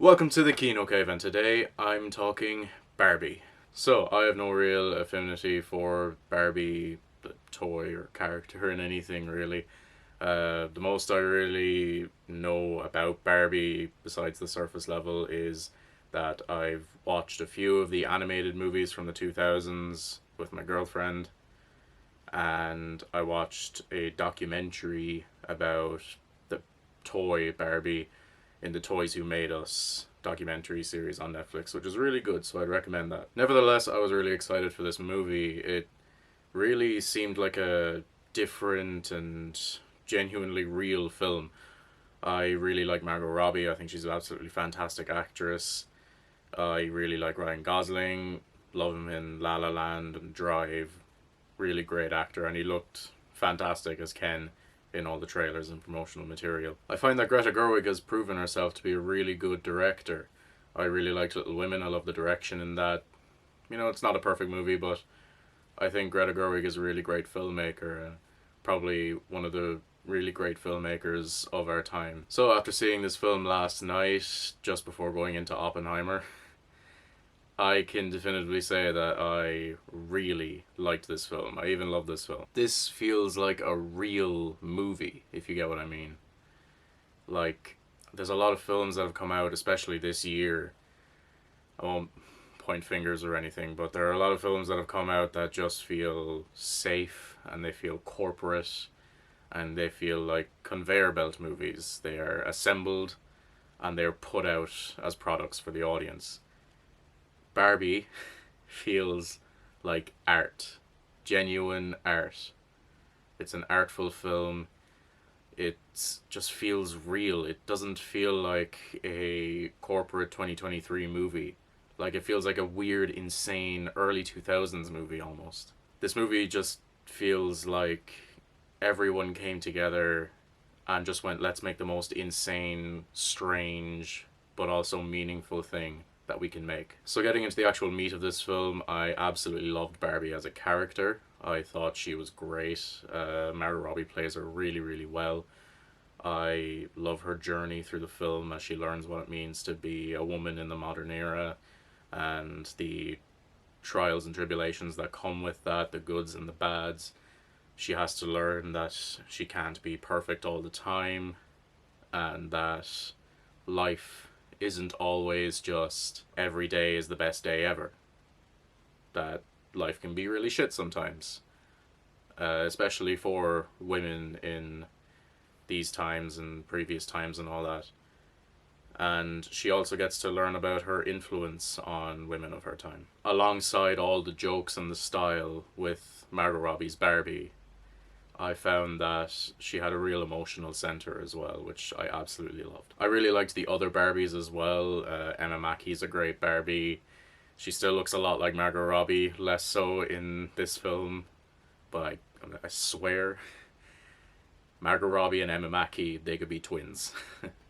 Welcome to the Kino Cave, and today I'm talking Barbie. So, I have no real affinity for Barbie, the toy or character in anything really. The most I really know about Barbie, besides the surface level, is that I've watched a few of the animated movies from the 2000s with my girlfriend, and I watched a documentary about the toy Barbie in the Toys Who Made Us documentary series on Netflix, which is really good, so I'd recommend that. Nevertheless, I was really excited for this movie. It really seemed like a different and genuinely real film. I really like Margot Robbie. I think she's an absolutely fantastic actress. I really like Ryan Gosling. Love him in La La Land and Drive. Really great actor, and he looked fantastic as Ken in all the trailers and promotional material. I find that Greta Gerwig has proven herself to be a really good director. I really liked Little Women. I love the direction in that. You know, it's not a perfect movie, but I think Greta Gerwig is a really great filmmaker. Probably one of the really great filmmakers of our time. So after seeing this film last night, just before going into Oppenheimer, I can definitively say that I really liked this film. I even love this film. This feels like a real movie, if you get what I mean. Like, there's a lot of films that have come out, especially this year. I won't point fingers or anything, but there are a lot of films that have come out that just feel safe, and they feel corporate, and they feel like conveyor belt movies. They are assembled and they're put out as products for the audience. Barbie feels like art, genuine art. It's an artful film. It just feels real. It doesn't feel like a corporate 2023 movie. Like, it feels like a weird, insane early 2000s movie almost. This movie just feels like everyone came together and just went, let's make the most insane, strange, but also meaningful thing that we can make. So getting into the actual meat of this film, I absolutely loved Barbie as a character. I thought she was great. Margot Robbie plays her really, really well. I love her journey through the film as she learns what it means to be a woman in the modern era, and the trials and tribulations that come with that, the goods and the bads. She has to learn that she can't be perfect all the time, and that life isn't always just every day is the best day ever. That life can be really shit sometimes, especially for women in these times and previous times and all that. And she also gets to learn about her influence on women of her time. Alongside all the jokes and the style with Margot Robbie's Barbie, I found that she had a real emotional center as well, which I absolutely loved. I really liked the other Barbies as well. Emma Mackey's a great Barbie. She still looks a lot like Margot Robbie, less so in this film, but I swear, Margot Robbie and Emma Mackey, they could be twins.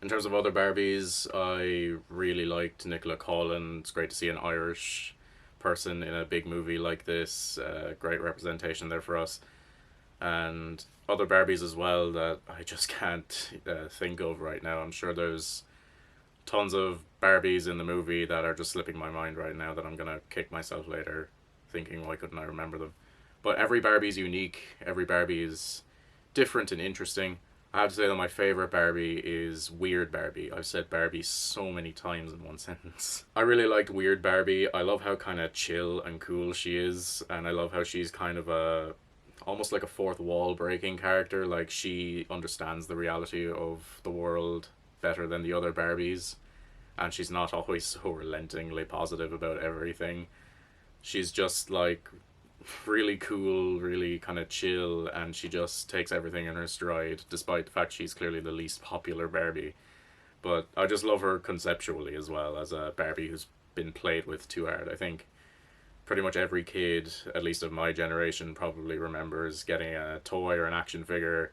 In terms of other Barbies, I really liked Nicola Coughlan. It's great to see an Irish person in a big movie like this. Great representation there for us. And other Barbies as well that I just can't think of right now. I'm sure there's tons of Barbies in the movie that are just slipping my mind right now that I'm gonna kick myself later thinking, why couldn't I remember them? But every Barbie's unique. Every Barbie is different and interesting. I have to say that my favorite Barbie is Weird Barbie. I've said Barbie so many times in one sentence. I really liked Weird Barbie. I love how kind of chill and cool she is, and I love how she's kind of almost like a fourth wall breaking character. Like, she understands the reality of the world better than the other Barbies, and she's not always so relentingly positive about everything. She's just like really cool, really kind of chill, and she just takes everything in her stride, despite the fact she's clearly the least popular Barbie. But I just love her conceptually as well, as a Barbie who's been played with too hard. I think pretty much every kid, at least of my generation, probably remembers getting a toy or an action figure,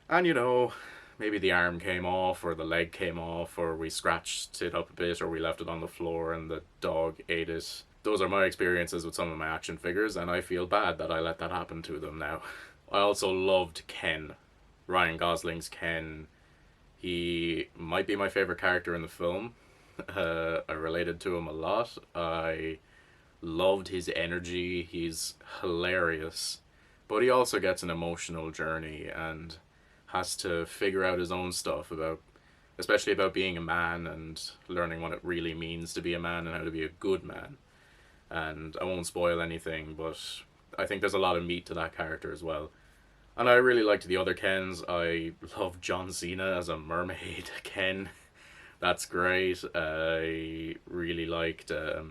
and you know, maybe the arm came off, or the leg came off, or we scratched it up a bit, or we left it on the floor and the dog ate it. Those are my experiences with some of my action figures, and I feel bad that I let that happen to them now. I also loved Ken. Ryan Gosling's Ken. He might be my favourite character in the film. I related to him a lot. I loved his energy. He's hilarious. But he also gets an emotional journey and has to figure out his own stuff about, especially about being a man and learning what it really means to be a man and how to be a good man. And I won't spoil anything, but I think there's a lot of meat to that character as well. And I really liked the other Kens. I love John Cena as a mermaid Ken. That's great. I really liked. I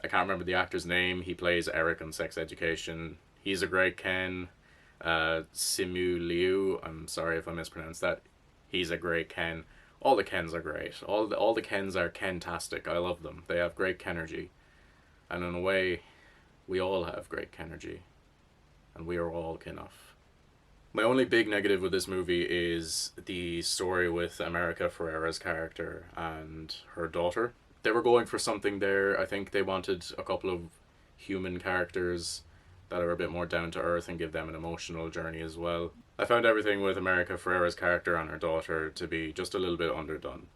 can't remember the actor's name. He plays Eric on Sex Education. He's a great Ken. Simu Liu. I'm sorry if I mispronounced that. He's a great Ken. All the Kens are great. All the Kens are Ken-tastic. I love them. They have great Kenergy. And in a way, we all have great Kenergy. And we are all Kinoff. My only big negative with this movie is the story with America Ferrera's character and her daughter. They were going for something there. I think they wanted a couple of human characters that are a bit more down to earth and give them an emotional journey as well. I found everything with America Ferrera's character and her daughter to be just a little bit underdone.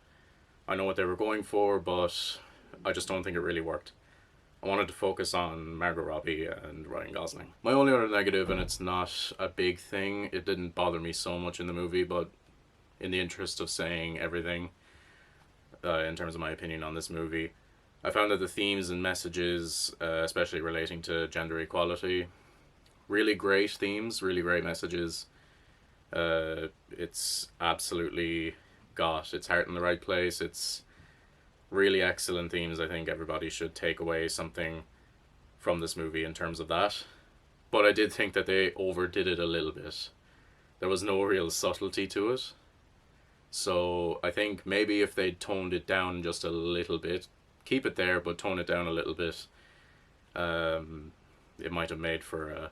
I know what they were going for, but I just don't think it really worked. I wanted to focus on Margot Robbie and Ryan Gosling. My only other negative, and it's not a big thing, it didn't bother me so much in the movie, but in the interest of saying everything, in terms of my opinion on this movie, I found that the themes and messages, especially relating to gender equality, really great themes, really great messages. It's absolutely got its heart in the right place. It's really excellent themes. I think everybody should take away something from this movie in terms of that. But I did think that they overdid it a little bit. There was no real subtlety to it. So I think maybe if they toned it down just a little bit, keep it there, but tone it down a little bit, it might have made for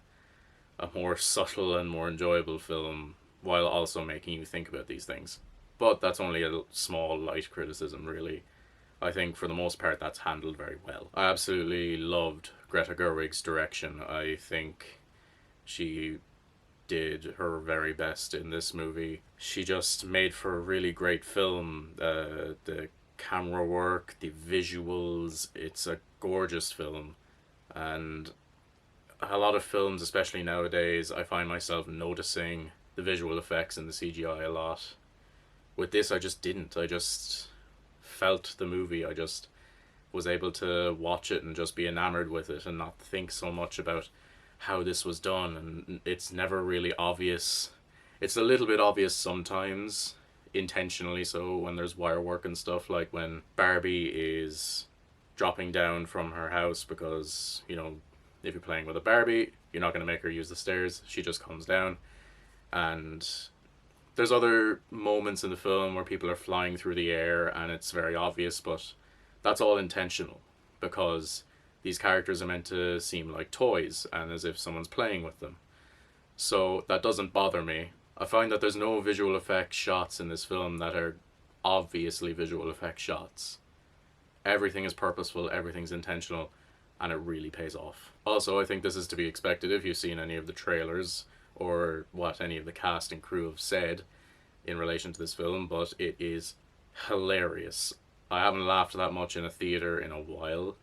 a more subtle and more enjoyable film while also making you think about these things. But that's only a small, light criticism, really. I think for the most part that's handled very well. I absolutely loved Greta Gerwig's direction. I think she did her very best in this movie. She just made for a really great film. The camera work, the visuals, it's a gorgeous film. And a lot of films, especially nowadays, I find myself noticing the visual effects and the CGI a lot. With this, I just didn't. I just felt the movie. I just was able to watch it and just be enamored with it and not think so much about how this was done. And it's never really obvious. It's a little bit obvious sometimes, intentionally so, when there's wire work and stuff, like when Barbie is dropping down from her house because, you know, if you're playing with a Barbie, you're not going to make her use the stairs. She just comes down. And there's other moments in the film where people are flying through the air and it's very obvious, but that's all intentional because these characters are meant to seem like toys and as if someone's playing with them. So that doesn't bother me. I find that there's no visual effects shots in this film that are obviously visual effects shots. Everything is purposeful, everything's intentional, and it really pays off. Also, I think this is to be expected if you've seen any of the trailers or what any of the cast and crew have said in relation to this film, but it is hilarious. I haven't laughed that much in a theater in a while.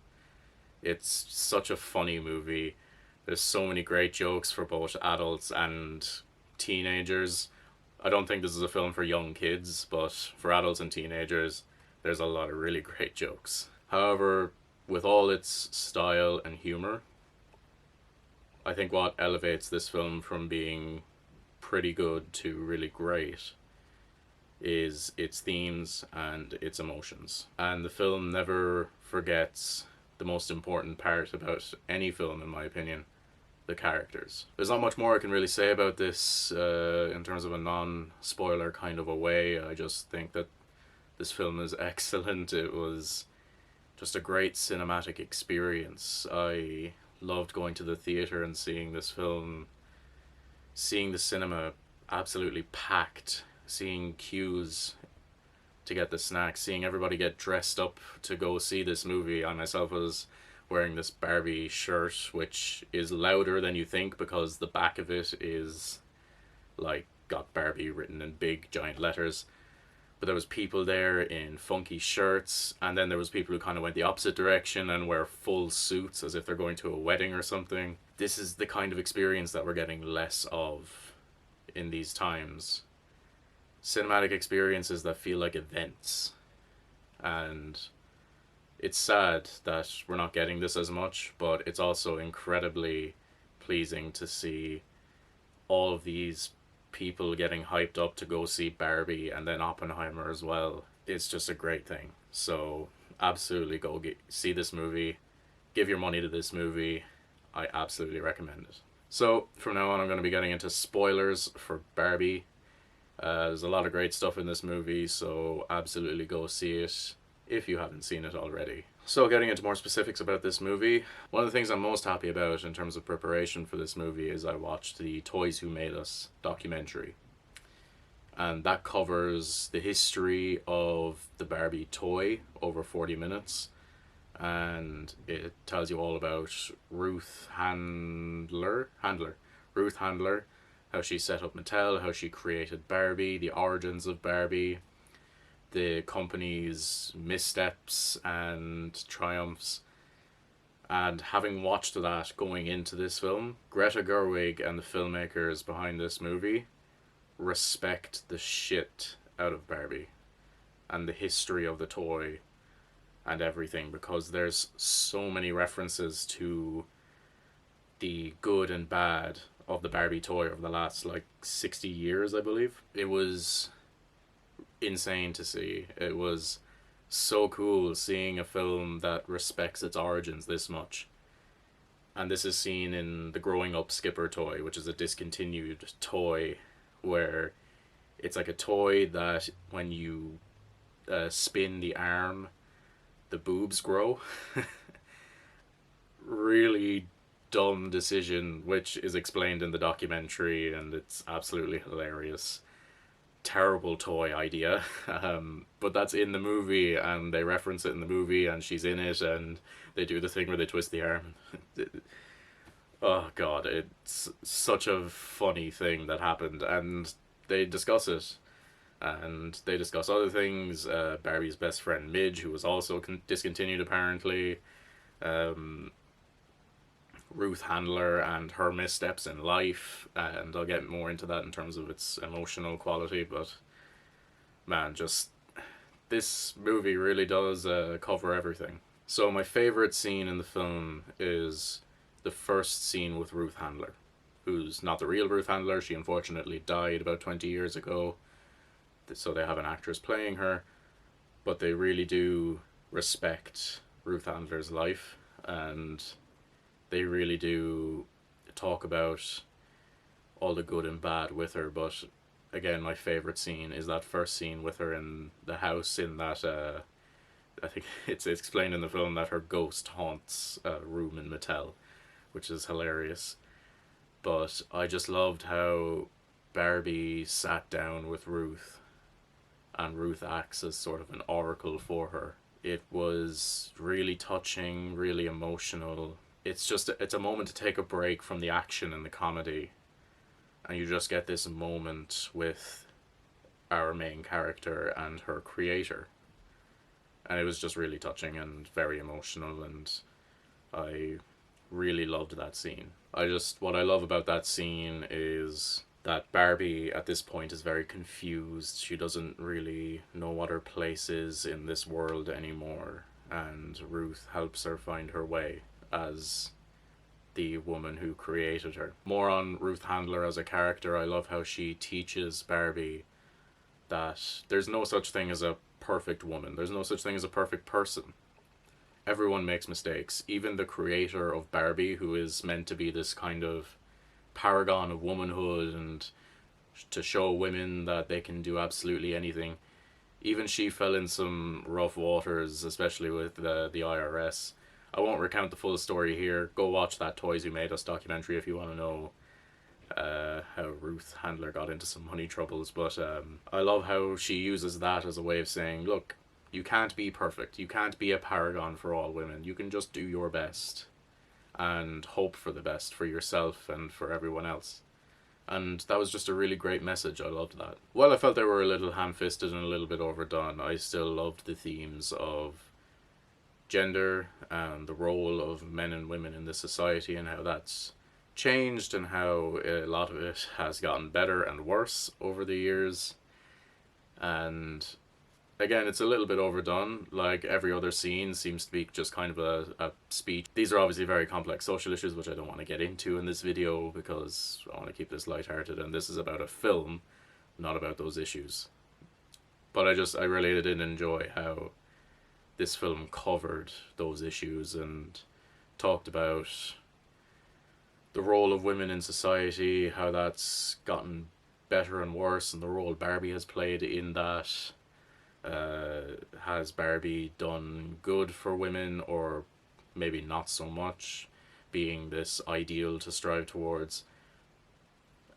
It's such a funny movie. There's so many great jokes for both adults and teenagers. I don't think this is a film for young kids, but for adults and teenagers, there's a lot of really great jokes. However, with all its style and humor, I think what elevates this film from being pretty good to really great is its themes and its emotions. And the film never forgets the most important part about any film, in my opinion, the characters. There's not much more I can really say about this in terms of a non-spoiler kind of a way. I just think that this film is excellent. It was just a great cinematic experience. I loved going to the theater and seeing this film, seeing the cinema absolutely packed, seeing queues to get the snacks, seeing everybody get dressed up to go see this movie. I myself was wearing this Barbie shirt, which is louder than you think because the back of it is like got Barbie written in big giant letters. but there was people there in funky shirts, and then there was people who kind of went the opposite direction and wear full suits as if they're going to a wedding or something. This is the kind of experience that we're getting less of in these times. Cinematic experiences that feel like events. And it's sad that we're not getting this as much, but it's also incredibly pleasing to see all of these people getting hyped up to go see Barbie and then Oppenheimer as well. It's just a great thing. So absolutely go see this movie. Give your money to this movie. I absolutely recommend it. So from now on I'm going to be getting into spoilers for Barbie. There's a lot of great stuff in this movie, so absolutely go see it if you haven't seen it already. So getting into more specifics about this movie, one of the things I'm most happy about in terms of preparation for this movie is I watched the Toys Who Made Us documentary. And that covers the history of the Barbie toy over 40 minutes. And it tells you all about Ruth Handler, how she set up Mattel, how she created Barbie, the origins of Barbie, the company's missteps and triumphs. And having watched that going into this film, Greta Gerwig and the filmmakers behind this movie respect the shit out of Barbie and the history of the toy and everything, because there's so many references to the good and bad of the Barbie toy over the last 60 years, I believe. It was insane to see. It was so cool seeing a film that respects its origins this much. And this is seen in the Growing Up Skipper toy, which is a discontinued toy where it's like a toy that when you spin the arm, the boobs grow. Really dumb decision, which is explained in the documentary, and it's absolutely hilarious. Terrible toy idea, but that's in the movie, and they reference it in the movie, and she's in it, and they do the thing where they twist the arm. Oh god, it's such a funny thing that happened, and they discuss it, and they discuss other things. Barbie's best friend Midge, who was also discontinued apparently, Ruth Handler and her missteps in life, and I'll get more into that in terms of its emotional quality, but man, just this movie really does cover everything. So my favourite scene in the film is the first scene with Ruth Handler, who's not the real Ruth Handler. She unfortunately died about 20 years ago, so they have an actress playing her, but they really do respect Ruth Handler's life, and they really do talk about all the good and bad with her. But again, my favourite scene is that first scene with her in the house, in that I think it's explained in the film that her ghost haunts a room in Mattel, which is hilarious. But I just loved how Barbie sat down with Ruth, and Ruth acts as sort of an oracle for her. It was really touching, really emotional. It's a moment to take a break from the action and the comedy, and you just get this moment with our main character and her creator, and it was just really touching and very emotional, and I really loved that scene. What I love about that scene is that Barbie at this point is very confused. She doesn't really know what her place is in this world anymore, and Ruth helps her find her way as the woman who created her. More on Ruth Handler as a character, I love how she teaches Barbie that there's no such thing as a perfect woman. There's no such thing as a perfect person. Everyone makes mistakes. Even the creator of Barbie, who is meant to be this kind of paragon of womanhood and to show women that they can do absolutely anything, even she fell in some rough waters, especially with the IRS. I won't recount the full story here. Go watch that Toys Who Made Us documentary if you want to know how Ruth Handler got into some money troubles. But I love how she uses that as a way of saying, look, you can't be perfect. You can't be a paragon for all women. You can just do your best and hope for the best for yourself and for everyone else. And that was just a really great message. I loved that. While I felt they were a little ham-fisted and a little bit overdone, I still loved the themes of gender and the role of men and women in this society and how that's changed and how a lot of it has gotten better and worse over the years. And again, it's a little bit overdone. Like, every other scene seems to be just kind of a speech. These are obviously very complex social issues, which I don't want to get into in this video because I want to keep this lighthearted, and this is about a film, not about those issues. But I really did enjoy how this film covered those issues and talked about the role of women in society, how that's gotten better and worse, and the role Barbie has played in that. Has Barbie done good for women, or maybe not so much, being this ideal to strive towards?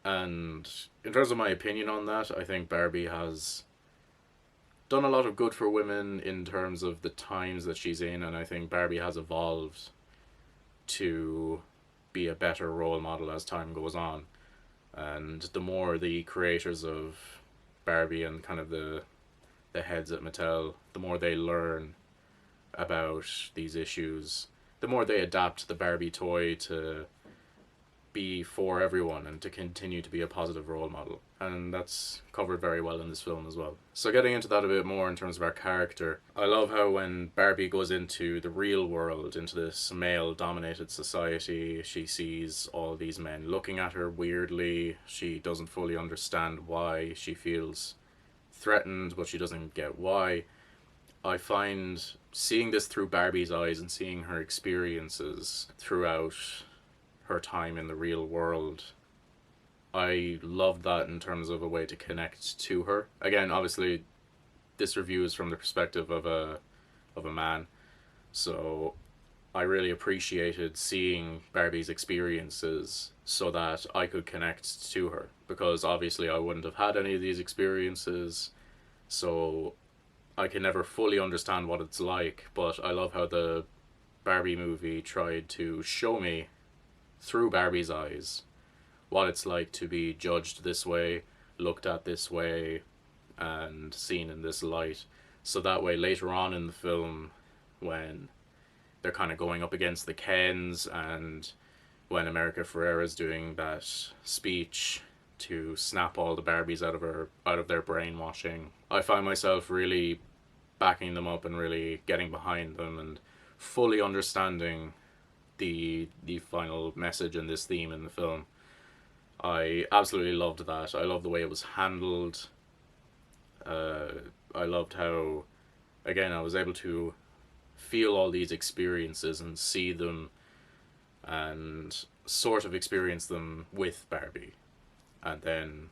And in terms of my opinion on that, I think Barbie has done a lot of good for women in terms of the times that she's in, and I think Barbie has evolved to be a better role model as time goes on. And the more the creators of Barbie and kind of the heads at Mattel, the more they learn about these issues, the more they adapt the Barbie toy to be for everyone and to continue to be a positive role model. And that's covered very well in this film as well. So getting into that a bit more in terms of our character, I love how when Barbie goes into the real world, into this male-dominated society, she sees all these men looking at her weirdly. She doesn't fully understand why. She feels threatened, but she doesn't get why. I find seeing this through Barbie's eyes and seeing her experiences throughout her time in the real world, I love that in terms of a way to connect to her. Again, obviously, this review is from the perspective of a man, so I really appreciated seeing Barbie's experiences so that I could connect to her, because obviously I wouldn't have had any of these experiences, so I can never fully understand what it's like. But I love how the Barbie movie tried to show me through Barbie's eyes what it's like to be judged this way, looked at this way, and seen in this light. So that way later on in the film, when they're kind of going up against the Kens, and when America Ferrera's doing that speech to snap all the Barbies out of their brainwashing, I find myself really backing them up and really getting behind them and fully understanding the final message and this theme in the film. I absolutely loved that. I loved the way it was handled. I loved how, again, I was able to feel all these experiences and see them and sort of experience them with Barbie. And then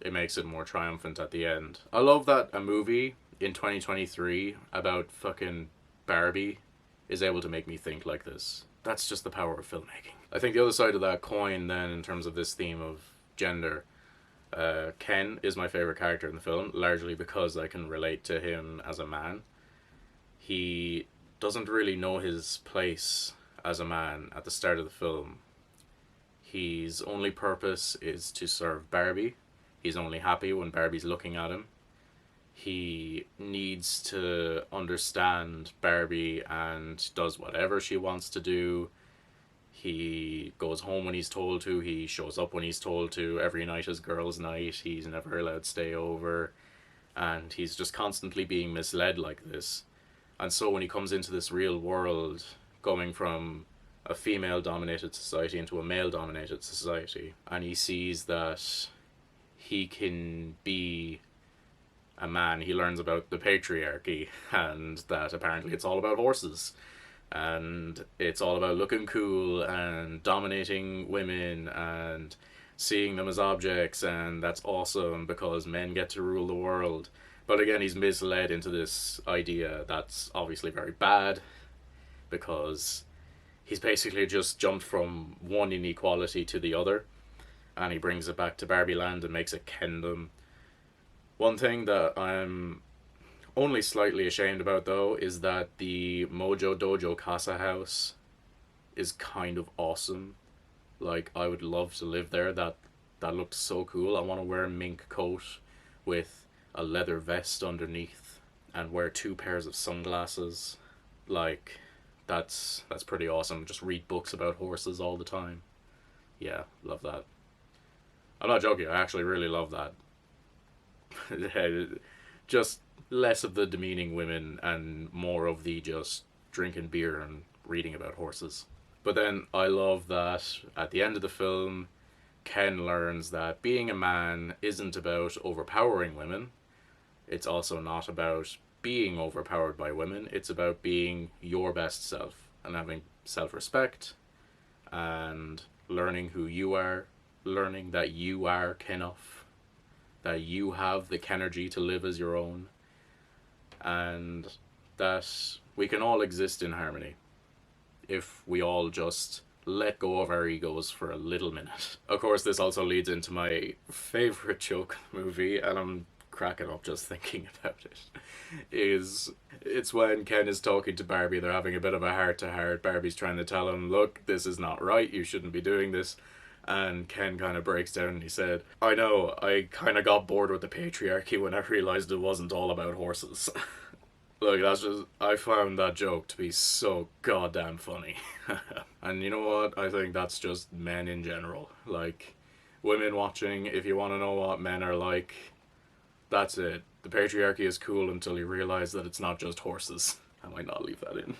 it makes it more triumphant at the end. I love that a movie in 2023 about fucking Barbie is able to make me think like this. That's just the power of filmmaking. I think the other side of that coin then, in terms of this theme of gender, Ken is my favourite character in the film, largely because I can relate to him as a man. He doesn't really know his place as a man at the start of the film. His only purpose is to serve Barbie. He's only happy when Barbie's looking at him. He needs to understand Barbie and does whatever she wants to do. He goes home when he's told to. He shows up when he's told to. Every night is girls' night. He's never allowed to stay over. And he's just constantly being misled like this. And so when he comes into this real world, going from a female-dominated society into a male-dominated society, and he sees that he can be a man, he learns about the patriarchy and that apparently it's all about horses and it's all about looking cool and dominating women and seeing them as objects, and that's awesome because men get to rule the world. But again, he's misled into this idea that's obviously very bad, because he's basically just jumped from one inequality to the other, and he brings it back to Barbie Land and makes it Kendom. One thing that I'm only slightly ashamed about, though, is that the Mojo Dojo Casa house is kind of awesome. Like, I would love to live there. That That looked so cool. I want to wear a mink coat with a leather vest underneath and wear two pairs of sunglasses. Like, that's pretty awesome. Just read books about horses all the time. Yeah, love that. I'm not joking. I actually really love that. Just less of the demeaning women and more of the just drinking beer and reading about horses. But then I love that at the end of the film, Ken learns that being a man isn't about overpowering women. It's also not about being overpowered by women. It's about being your best self and having self respect and learning who you are, learning that you are Kenough, that you have the Kenergy to live as your own, and that we can all exist in harmony if we all just let go of our egos for a little minute. Of course, this also leads into my favorite joke in the movie, and I'm cracking up just thinking about it. Is it's when Ken is talking to Barbie, they're having a bit of a heart to heart. Barbie's trying to tell him, look, this is not right, you shouldn't be doing this. And Ken kind of breaks down and he said, I know, I kind of got bored with the patriarchy when I realized it wasn't all about horses. Look, that's just, I found that joke to be so goddamn funny. And you know what? I think that's just men in general. Like, women watching, if you want to know what men are like, that's it. The patriarchy is cool until you realize that it's not just horses. I might not leave that in.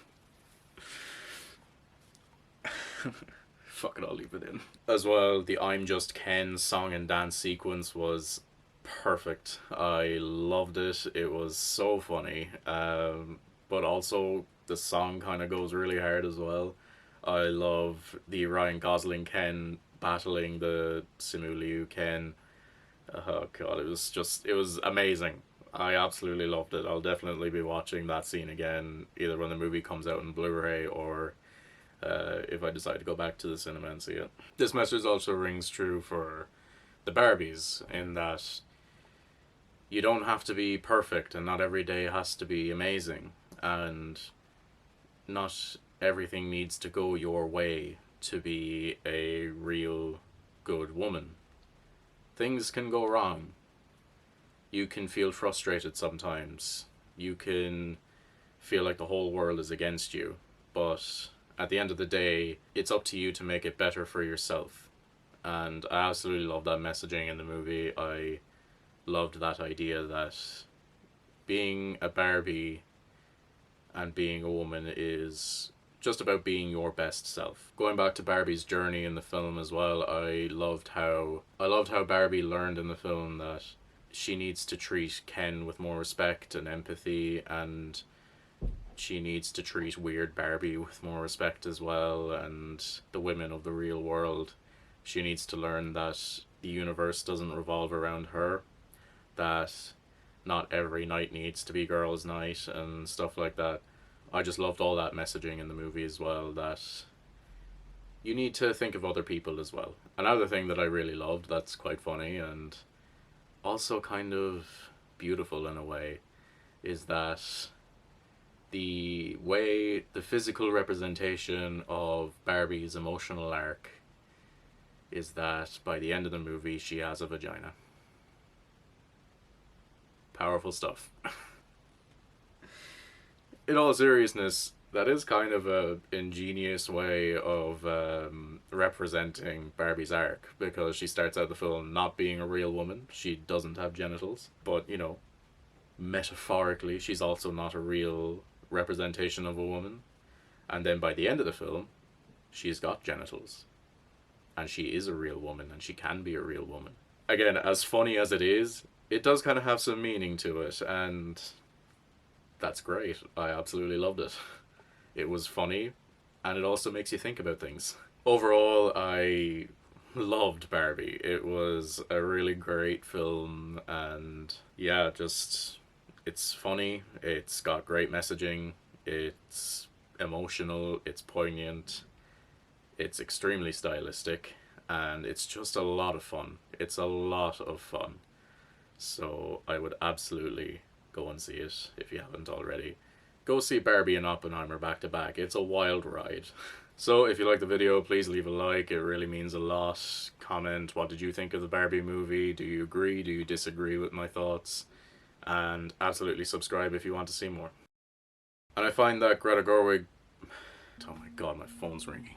Fuck it, I'll leave it in. As well, the I'm Just Ken song and dance sequence was perfect. I loved it. It was so funny. But also, the song kind of goes really hard as well. I love the Ryan Gosling Ken battling the Simu Liu Ken. Oh god, it was amazing. I absolutely loved it. I'll definitely be watching that scene again, either when the movie comes out in Blu-ray or if I decide to go back to the cinema and see it. This message also rings true for the Barbies, in that you don't have to be perfect and not every day has to be amazing, and not everything needs to go your way to be a real good woman. Things can go wrong. You can feel frustrated sometimes. You can feel like the whole world is against you. But at the end of the day, it's up to you to make it better for yourself. And I absolutely love that messaging in the movie. I loved that idea that being a Barbie and being a woman is just about being your best self. Going back to Barbie's journey in the film as well, I loved how Barbie learned in the film that she needs to treat Ken with more respect and empathy, and she needs to treat weird Barbie with more respect as well, and the women of the real world. She needs to learn that the universe doesn't revolve around her, that not every night needs to be girls' night and stuff like that. I just loved all that messaging in the movie as well, that you need to think of other people as well. Another thing that I really loved that's quite funny and also kind of beautiful in a way is that the physical representation of Barbie's emotional arc is that by the end of the movie she has a vagina. Powerful stuff. In all seriousness, that is kind of a ingenious way of representing Barbie's arc, because she starts out the film not being a real woman. She doesn't have genitals, but you know, metaphorically, she's also not a real representation of a woman. And then by the end of the film, she's got genitals, and she is a real woman, and she can be a real woman. Again, as funny as it is, it does kind of have some meaning to it, and that's great. I absolutely loved it. It was funny, and it also makes you think about things. Overall, I loved Barbie. It was a really great film, and yeah, just it's funny, it's got great messaging, it's emotional, it's poignant, it's extremely stylistic, and it's just a lot of fun. It's a lot of fun. So I would absolutely go and see it if you haven't already. go see Barbie and Oppenheimer back to back. It's a wild ride. So if you like the video, please leave a like. It really means a lot. Comment, what did you think of the Barbie movie? Do you agree? Do you disagree with my thoughts? And absolutely subscribe if you want to see more. And I find that Greta Gerwig... Oh my god, my phone's ringing.